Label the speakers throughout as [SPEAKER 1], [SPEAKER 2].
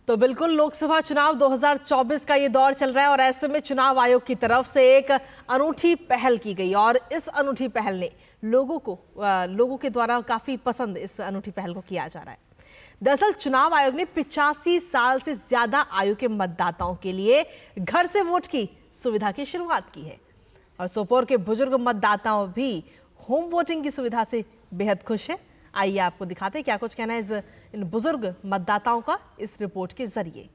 [SPEAKER 1] तो बिल्कुल लोकसभा चुनाव 2024 का ये दौर चल रहा है और ऐसे में चुनाव आयोग की तरफ से एक अनूठी पहल की गई और इस अनूठी पहल ने लोगों के द्वारा काफी पसंद इस अनूठी पहल को किया जा रहा है। दरअसल चुनाव आयोग ने 85 साल से ज्यादा आयु के मतदाताओं के लिए घर से वोट की सुविधा की शुरुआत की है और सोपोर के बुजुर्ग मतदाताओं भी होम वोटिंग की सुविधा से बेहद खुश हैं। आइए आपको दिखाते हैं क्या कुछ कहना है इन बुजुर्ग मतदाताओं का इस रिपोर्ट के जरिए।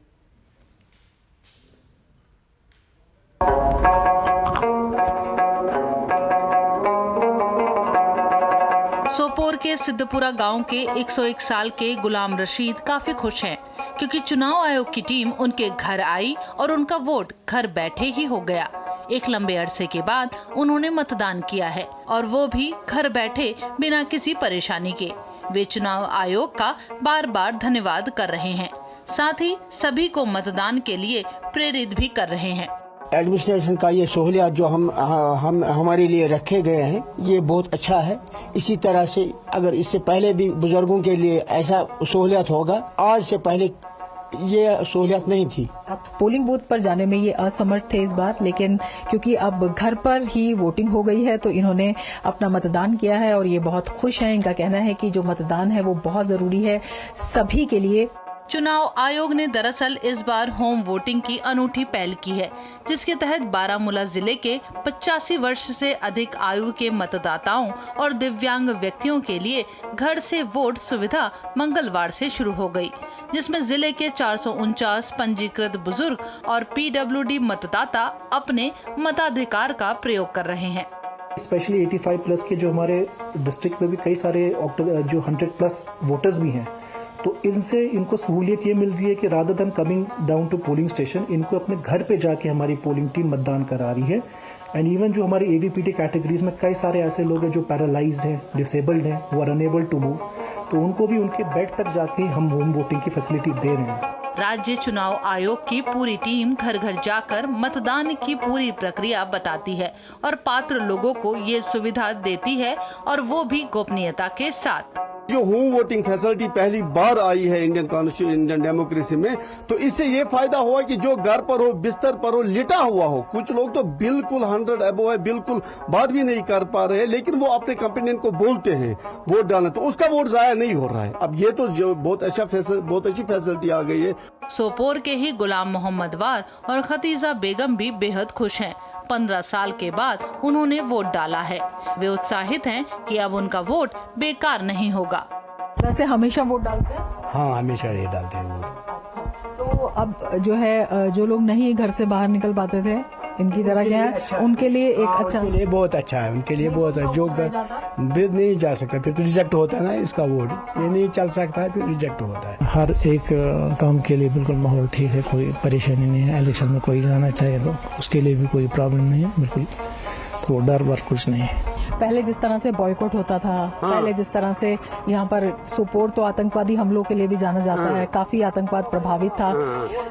[SPEAKER 2] सोपोर के सिद्धपुरा गांव के 101 साल के गुलाम रशीद काफी खुश हैं क्योंकि चुनाव आयोग की टीम उनके घर आई और उनका वोट घर बैठे ही हो गया। एक लंबे अरसे के बाद उन्होंने मतदान किया है और वो भी घर बैठे बिना किसी परेशानी के। वे चुनाव आयोग का बार बार धन्यवाद कर रहे हैं, साथ ही सभी को मतदान के लिए प्रेरित भी कर रहे हैं।
[SPEAKER 3] एडमिनिस्ट्रेशन का ये सहूलियत जो हम हमारे लिए रखे गए हैं ये बहुत अच्छा है। इसी तरह से अगर इससे पहले भी बुजुर्गों के लिए ऐसा सहूलियत होगा, आज से पहले ये सहूलियत नहीं थी।
[SPEAKER 4] पोलिंग बूथ पर जाने में ये असमर्थ थे इस बार, लेकिन क्योंकि अब घर पर ही वोटिंग हो गई है तो इन्होंने अपना मतदान किया है और ये बहुत खुश हैं। इनका कहना है कि जो मतदान है वो बहुत जरूरी है सभी के लिए।
[SPEAKER 2] चुनाव आयोग ने दरअसल इस बार होम वोटिंग की अनूठी पहल की है, जिसके तहत बारामूला जिले के 85 वर्ष से अधिक आयु के मतदाताओं और दिव्यांग व्यक्तियों के लिए घर से वोट सुविधा मंगलवार से शुरू हो गई, जिसमें जिले के 449 पंजीकृत बुजुर्ग और PWD मतदाता अपने मताधिकार का प्रयोग कर रहे हैं।
[SPEAKER 5] स्पेशली 85 प्लस के जो हमारे डिस्ट्रिक्ट में भी कई सारे जो 100 प्लस वोटर्स भी हैं, तो इनसे इनको सहूलियत ये मिल रही है कि rather than coming down to polling station, इनको अपने घर पे जाके हमारी पोलिंग टीम मतदान करा रही है। एंड इवन जो हमारी AVPT कैटेगरीज में कई सारे ऐसे लोग हैं जो पैरालाइज्ड हैं, डिसेबल्ड हैं, वो आर अनेबल टू मूव, तो उनको भी उनके बेड तक जाके हम होम वोटिंग की फैसिलिटी दे रहे हैं।
[SPEAKER 2] राज्य चुनाव आयोग की पूरी टीम घर घर जाकर मतदान की पूरी प्रक्रिया बताती है और पात्र लोगों को ये सुविधा देती है और वो भी गोपनीयता के साथ।
[SPEAKER 6] जो होम वोटिंग फैसिलिटी पहली बार आई है इंडियन डेमोक्रेसी में, तो इससे ये फायदा हुआ कि जो घर पर हो, बिस्तर पर हो, लेटा हुआ हो, कुछ लोग तो बिल्कुल 100 अबव है, बिल्कुल बात भी नहीं कर पा रहे हैं, लेकिन वो अपने कंपेनियन को बोलते हैं वोट डालना, तो उसका वोट जाया नहीं हो रहा है। अब ये तो जो बहुत अच्छी फैसिलिटी आ गई है।
[SPEAKER 2] सोपोर के ही गुलाम मोहम्मद वार और खतीजा बेगम भी बेहद खुश हैं। 15 साल के बाद उन्होंने वोट डाला है। वे उत्साहित हैं कि अब उनका वोट बेकार नहीं होगा।
[SPEAKER 4] वैसे हमेशा वोट डालते हैं?
[SPEAKER 3] हाँ, हमेशा ये डालते हैं वोट।
[SPEAKER 4] तो अब जो है जो लोग नहीं घर से बाहर निकल पाते थे इनकी तरह क्या है, उनके लिए एक अच्छा,
[SPEAKER 3] उनके लिए बहुत अच्छा है। उनके लिए बहुत है। जो फिर नहीं जा सकता, फिर तो रिजेक्ट होता है ना इसका वोट, ये नहीं चल सकता है, फिर रिजेक्ट होता है।
[SPEAKER 7] हर एक काम के लिए बिल्कुल माहौल ठीक है, कोई परेशानी नहीं है। इलेक्शन में कोई जाना चाहे तो उसके लिए भी कोई प्रॉब्लम नहीं है, बिल्कुल तो डर वर कुछ नहीं है।
[SPEAKER 4] पहले जिस तरह से बॉयकॉट होता था, पहले जिस तरह से यहाँ पर सोपोर तो आतंकवादी हमलों के लिए भी जाना जाता है, काफी आतंकवाद प्रभावित था,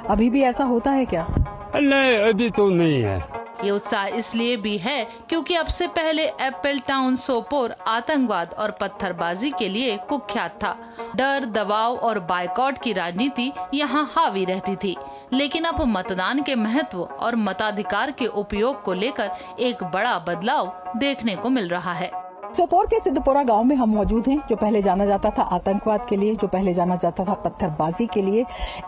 [SPEAKER 4] अभी भी ऐसा होता है क्या?
[SPEAKER 8] नहीं, अभी तो नहीं है।
[SPEAKER 2] ये उत्साह इसलिए भी है क्योंकि अब से पहले एप्पल टाउन सोपोर आतंकवाद और पत्थरबाजी के लिए कुख्यात था। डर, दबाव और बायकॉट की राजनीति यहाँ हावी रहती थी, लेकिन अब मतदान के महत्व और मताधिकार के उपयोग को लेकर एक बड़ा बदलाव देखने को मिल रहा है।
[SPEAKER 4] सोपोर के सिद्धपुरा गांव में हम मौजूद हैं, जो पहले जाना जाता था आतंकवाद के लिए, जो पहले जाना जाता था पत्थरबाजी के लिए।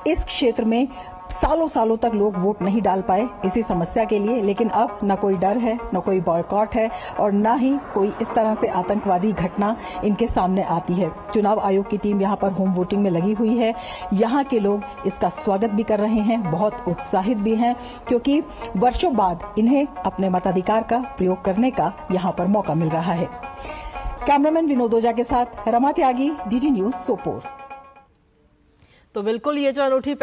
[SPEAKER 4] इस क्षेत्र में सालों तक लोग वोट नहीं डाल पाए इसी समस्या के लिए, लेकिन अब न कोई डर है, न कोई बॉयकॉट है और न ही कोई इस तरह से आतंकवादी घटना इनके सामने आती है। चुनाव आयोग की टीम यहाँ पर होम वोटिंग में लगी हुई है। यहाँ के लोग इसका स्वागत भी कर रहे हैं, बहुत उत्साहित भी हैं, क्योंकि वर्षों बाद इन्हें अपने मताधिकार का प्रयोग करने का यहाँ पर मौका मिल रहा है। कैमरामैन विनोद ओझा के साथ रमा त्यागी, DD न्यूज सोपोर।
[SPEAKER 1] तो बिल्कुल ये जो अनूठी